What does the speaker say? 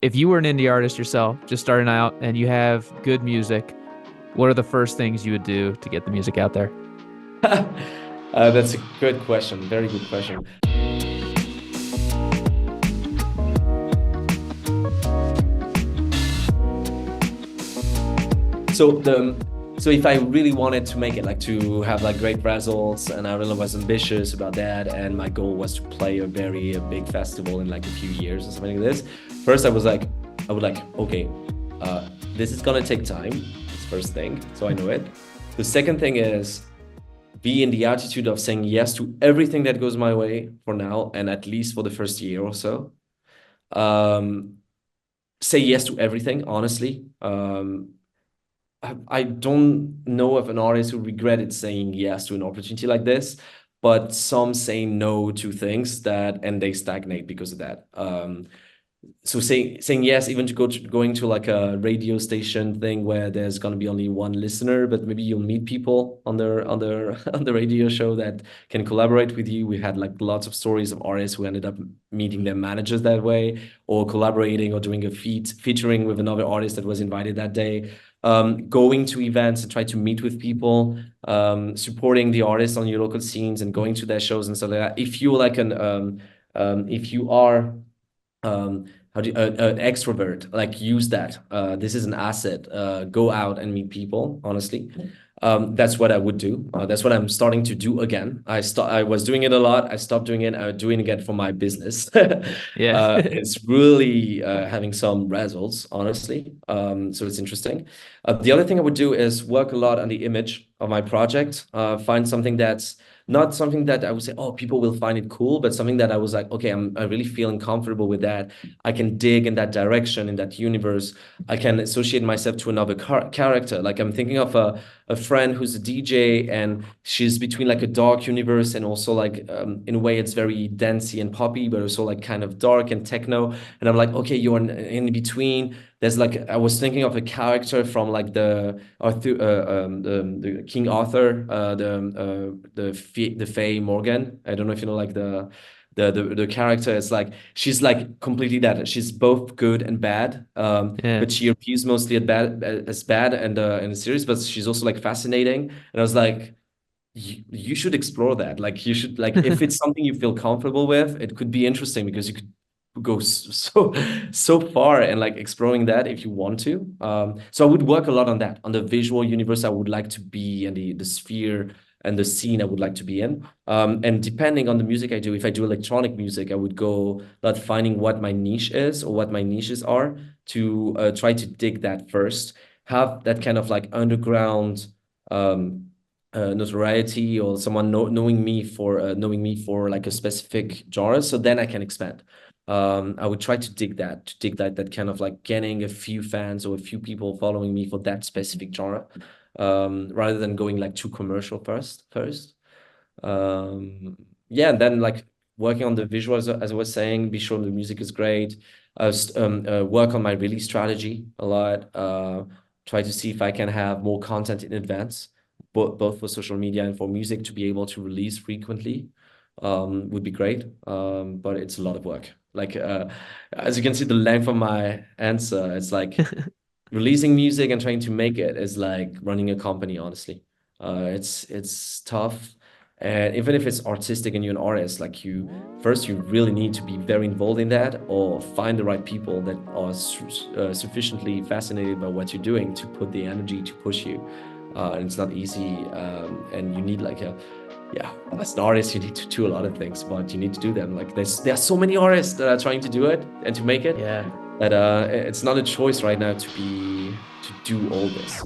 If you were an indie artist yourself, just starting out, and you have good music, what are the first things you would do to get the music out there? That's a good question. Very good question. So the so if I really wanted to make it, like to have like great results, and I really was ambitious about that, and my goal was to play a big festival in like a few years or something like this. First, I would like, okay, this is gonna take time. That's first thing, so I know it. The second thing is be in the attitude of saying yes to everything that goes my way for now, and at least for the first year or so. Um, Say yes to everything, honestly. I don't know of an artist who regretted saying yes to an opportunity like this, but some say no to things that and they stagnate because of that. So saying yes even to going to like a radio station thing where there's going to be only one listener, but maybe you'll meet people on their on the radio show that can collaborate with you. We had like lots of stories of artists who ended up meeting their managers that way, or collaborating or doing a featuring with another artist that was invited that day. Going to events and try to meet with people, supporting the artists on your local scenes and going to their shows and stuff like that. If you like if you are how do you, an extrovert, like use that. This is an asset. Go out and meet people, honestly. That's what I would do. That's what I'm starting to do again. I was doing it a lot. I stopped doing it. I'm doing it again for my business. Yeah. It's really having some results, honestly. So it's interesting. The other thing I would do is work a lot on the image of my project. Find something that's not something that I would say, oh, people will find it cool, but something that I was like, okay, I really feeling comfortable with that. I can dig in that direction, in that universe. I can associate myself to another character. Like I'm thinking of a friend who's a DJ, and she's between like a dark universe and also like in a way it's very dancey and poppy, but also like kind of dark and techno. And I'm like, okay, you're in between. There's like I was thinking of a character from like the Arthur, the King Arthur, the Fae Morgan. I don't know if you know like the character is like she's like completely that. She's both good and bad. Yeah. But she appears mostly at bad as bad and in the series, but she's also like fascinating. And I was like, you should explore that. Like you should like if it's something you feel comfortable with, it could be interesting because you could go so far and like exploring that if you want to. So I would work a lot on that, on the visual universe I would like to be, and the sphere and the scene I would like to be in. And depending on the music I do, if I do electronic music, I would go like finding what my niche is or what my niches are to try to dig that first, have that kind of like underground notoriety, or someone knowing me for like a specific genre, so then I can expand. I would try to dig that kind of like getting a few fans or a few people following me for that specific genre, rather than going like too commercial first. Um, yeah, and then like working on the visual as I was saying, be sure the music is great. Work on my release strategy a lot. Try to see if I can have more content in advance, both for social media and for music, to be able to release frequently. Would be great. But it's a lot of work. Like as you can see, the length of my answer, it's like releasing music and trying to make it is like running a company, honestly. It's tough. And even if it's artistic and you're an artist, like you really need to be very involved in that, or find the right people that are sufficiently fascinated by what you're doing to put the energy to push you. And it's not easy. And you need like yeah, as an artist, you need to do a lot of things, but you need to do them. Like there are so many artists that are trying to do it and to make it, Yeah. that it's not a choice right now to do all this.